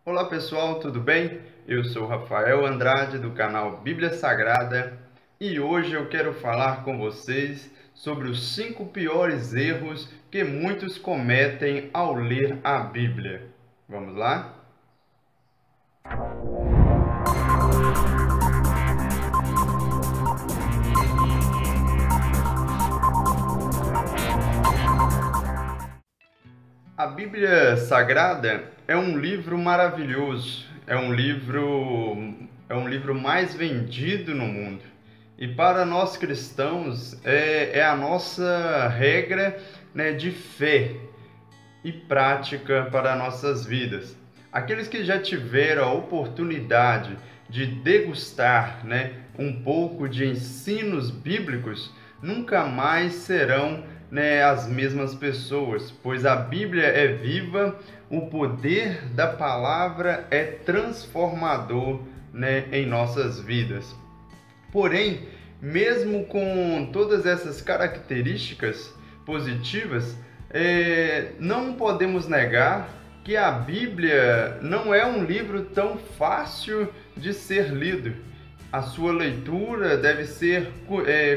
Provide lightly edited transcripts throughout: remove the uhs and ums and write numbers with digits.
Olá pessoal, tudo bem? Eu sou Rafael Andrade do canal Bíblia Sagrada e hoje eu quero falar com vocês sobre os 5 piores erros que muitos cometem ao ler a Bíblia. Vamos lá? A Bíblia Sagrada é um livro maravilhoso, é um livro mais vendido no mundo. E para nós cristãos é a nossa regra, né, de fé e prática para nossas vidas. Aqueles que já tiveram a oportunidade de degustar, né, um pouco de ensinos bíblicos, nunca mais serão, né, as mesmas pessoas, pois a Bíblia é viva, o poder da palavra é transformador, né, em nossas vidas. Porém, mesmo com todas essas características positivas, não podemos negar que a Bíblia não é um livro tão fácil de ser lido. A sua leitura deve ser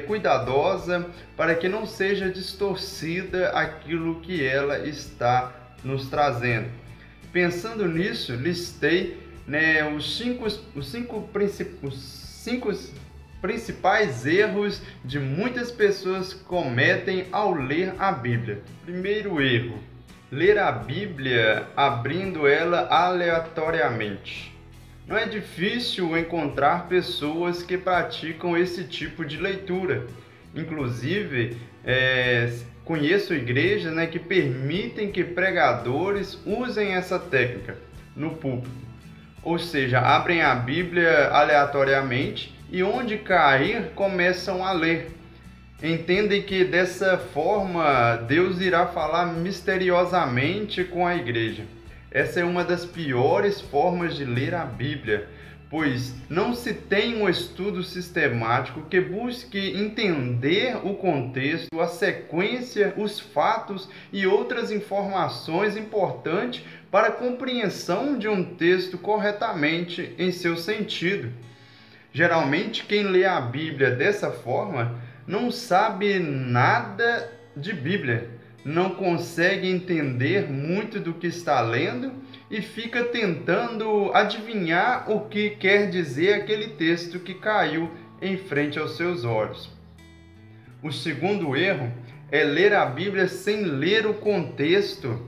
cuidadosa para que não seja distorcida aquilo que ela está nos trazendo. Pensando nisso, listei, né, os cinco principais erros de muitas pessoas cometem ao ler a Bíblia. Primeiro erro: ler a Bíblia abrindo ela aleatoriamente. Não é difícil encontrar pessoas que praticam esse tipo de leitura. Inclusive, conheço igrejas, né, que permitem que pregadores usem essa técnica no púlpito. Ou seja, abrem a Bíblia aleatoriamente e onde cair começam a ler. Entendem que dessa forma Deus irá falar misteriosamente com a igreja. Essa é uma das piores formas de ler a Bíblia, pois não se tem um estudo sistemático que busque entender o contexto, a sequência, os fatos e outras informações importantes para a compreensão de um texto corretamente em seu sentido. Geralmente, quem lê a Bíblia dessa forma não sabe nada de Bíblia, não consegue entender muito do que está lendo e fica tentando adivinhar o que quer dizer aquele texto que caiu em frente aos seus olhos. O segundo erro é ler a Bíblia sem ler o contexto.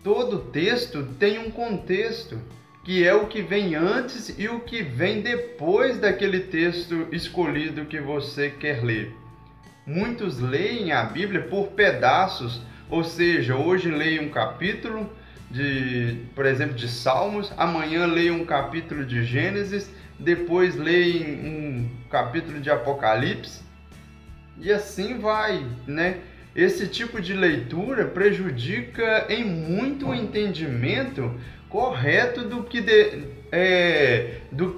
Todo texto tem um contexto, que é o que vem antes e o que vem depois daquele texto escolhido que você quer ler. Muitos leem a Bíblia por pedaços, ou seja, hoje leio um capítulo, por exemplo, de Salmos, amanhã leio um capítulo de Gênesis, depois leio um capítulo de Apocalipse, e assim vai, né? Esse tipo de leitura prejudica em muito o entendimento correto do que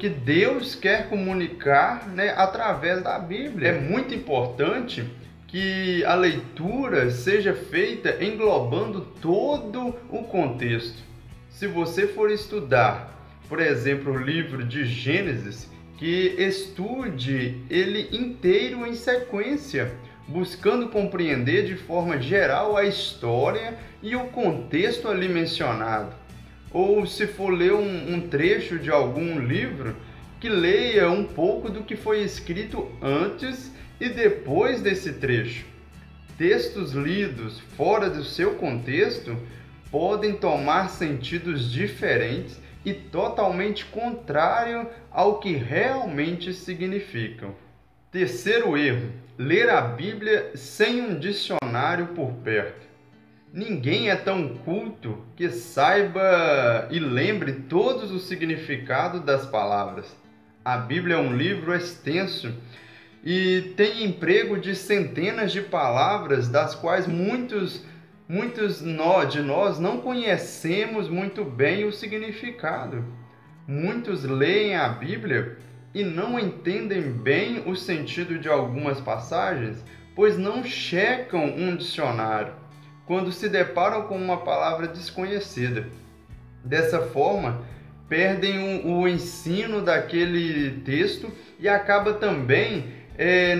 Deus quer comunicar, né, através da Bíblia. É muito importante que a leitura seja feita englobando todo o contexto. Se você for estudar, por exemplo, o livro de Gênesis, que estude ele inteiro em sequência, buscando compreender de forma geral a história e o contexto ali mencionado. Ou se for ler um trecho de algum livro, que leia um pouco do que foi escrito antes e depois desse trecho. Textos lidos fora do seu contexto podem tomar sentidos diferentes e totalmente contrário ao que realmente significam. Terceiro erro: ler a Bíblia sem um dicionário por perto. Ninguém é tão culto que saiba e lembre todos os significados das palavras. A Bíblia é um livro extenso e tem emprego de centenas de palavras, das quais muitos de nós não conhecemos muito bem o significado. Muitos leem a Bíblia e não entendem bem o sentido de algumas passagens, pois não checam um dicionário quando se deparam com uma palavra desconhecida. Dessa forma, perdem o ensino daquele texto e acaba também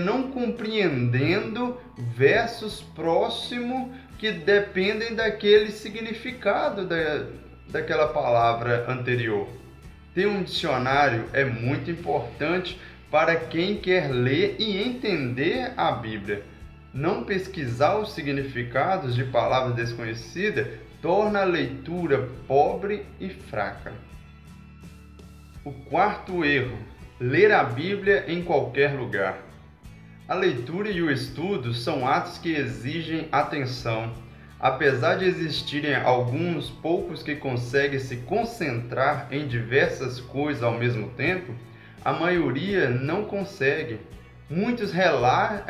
não compreendendo versos próximos que dependem daquele significado daquela palavra anterior. Ter um dicionário é muito importante para quem quer ler e entender a Bíblia. Não pesquisar os significados de palavras desconhecidas torna a leitura pobre e fraca. O quarto erro: ler a Bíblia em qualquer lugar. A leitura e o estudo são atos que exigem atenção. Apesar de existirem alguns poucos que conseguem se concentrar em diversas coisas ao mesmo tempo, a maioria não consegue. Muitos reclamam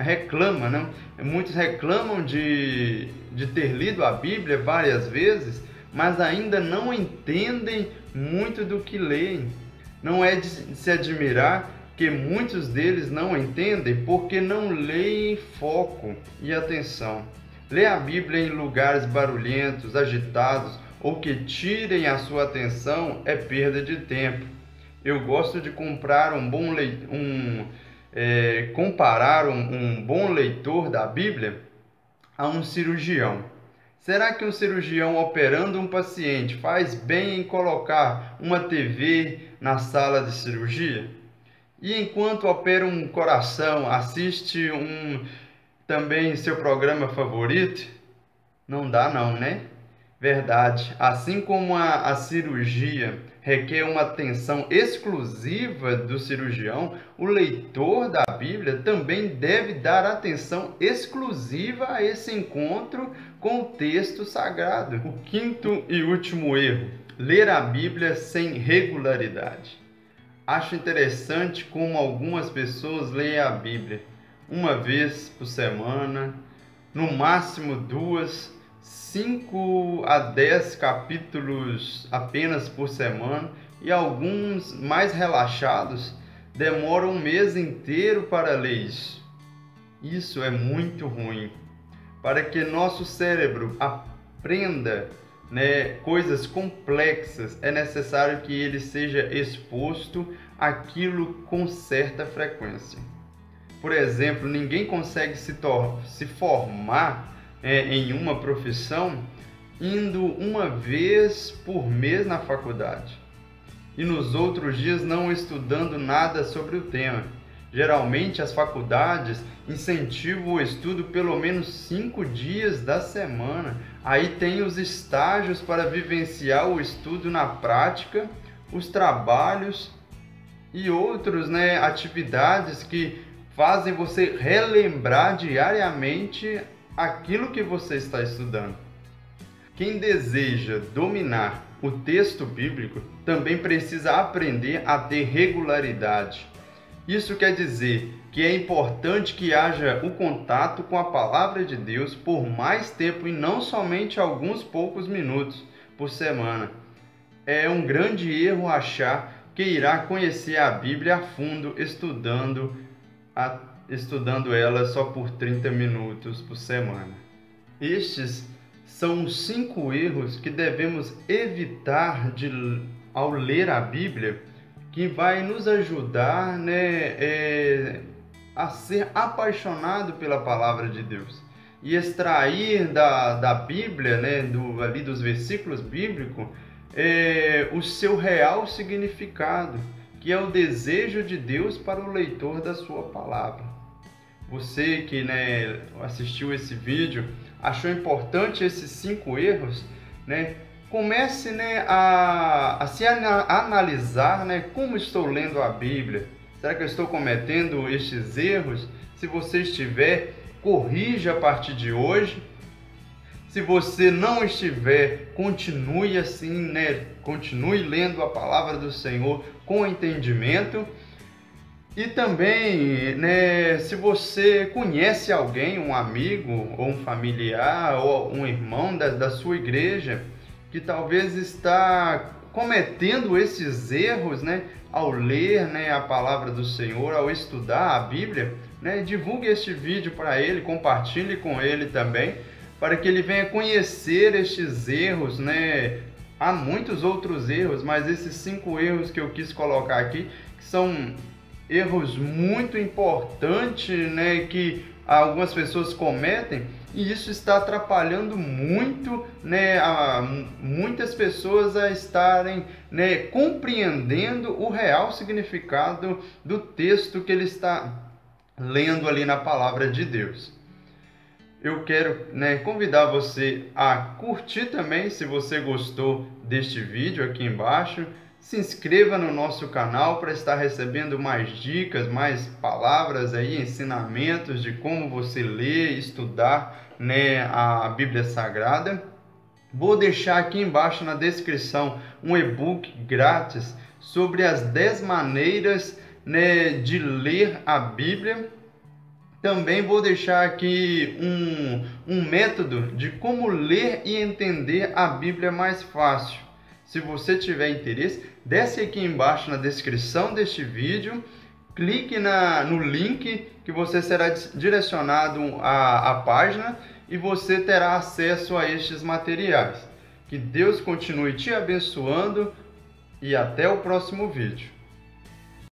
de ter lido a Bíblia várias vezes, mas ainda não entendem muito do que leem. Não é de se admirar que muitos deles não entendem porque não leem foco e atenção. Ler a Bíblia em lugares barulhentos, agitados ou que tirem a sua atenção é perda de tempo. Eu gosto de comparar um bom leitor da Bíblia a um cirurgião. Será que um cirurgião operando um paciente faz bem em colocar uma TV na sala de cirurgia? E enquanto opera um coração, assiste também seu programa favorito? Não dá não, né? Verdade. Assim como a cirurgia requer uma atenção exclusiva do cirurgião, o leitor da Bíblia também deve dar atenção exclusiva a esse encontro com o texto sagrado. O quinto e último erro: ler a Bíblia sem regularidade. Acho interessante como algumas pessoas leem a Bíblia uma vez por semana, no máximo 2, 5 a 10 capítulos apenas por semana, e alguns mais relaxados demoram um mês inteiro para ler isso. Isso é muito ruim. Para que nosso cérebro aprenda coisas complexas, é necessário que ele seja exposto àquilo com certa frequência. Por exemplo, ninguém consegue se formar em uma profissão indo uma vez por mês na faculdade e nos outros dias não estudando nada sobre o tema. Geralmente as faculdades incentivam o estudo pelo menos 5 dias da semana. Aí tem os estágios para vivenciar o estudo na prática, os trabalhos e outras atividades que fazem você relembrar diariamente aquilo que você está estudando. Quem deseja dominar o texto bíblico também precisa aprender a ter regularidade. Isso quer dizer que é importante que haja o contato com a palavra de Deus por mais tempo e não somente alguns poucos minutos por semana. É um grande erro achar que irá conhecer a Bíblia a fundo estudando ela só por 30 minutos por semana. Estes são os 5 erros que devemos evitar ao ler a Bíblia, que vai nos ajudar a ser apaixonado pela palavra de Deus e extrair da Bíblia, dos versículos bíblicos, o seu real significado, que é o desejo de Deus para o leitor da sua palavra. Você que assistiu esse vídeo, achou importante esses 5 erros, comece a se analisar, como estou lendo a Bíblia. Será que eu estou cometendo estes erros? Se você estiver, corrija a partir de hoje. Se você não estiver, continue assim, continue lendo a palavra do Senhor com entendimento. E também, se você conhece alguém, um amigo, ou um familiar, ou um irmão da sua igreja, que talvez está cometendo esses erros, ao ler, a palavra do Senhor, ao estudar a Bíblia, divulgue este vídeo para ele, compartilhe com ele também, para que ele venha conhecer estes erros, Há muitos outros erros, mas esses 5 erros que eu quis colocar aqui, que são erros muito importantes, né, que algumas pessoas cometem, e isso está atrapalhando muito, né, muitas pessoas a estarem, né, compreendendo o real significado do texto que ele está lendo ali na palavra de Deus. Eu quero, né, convidar você a curtir também, se você gostou deste vídeo aqui embaixo. Se inscreva no nosso canal para estar recebendo mais dicas, mais palavras aí, ensinamentos de como você ler e estudar, né, a Bíblia Sagrada. Vou deixar aqui embaixo na descrição um e-book grátis sobre as 10 maneiras, né, de ler a Bíblia. Também vou deixar aqui um método de como ler e entender a Bíblia mais fácil. Se você tiver interesse, desce aqui embaixo na descrição deste vídeo, clique no link que você será direcionado à página e você terá acesso a estes materiais. Que Deus continue te abençoando e até o próximo vídeo.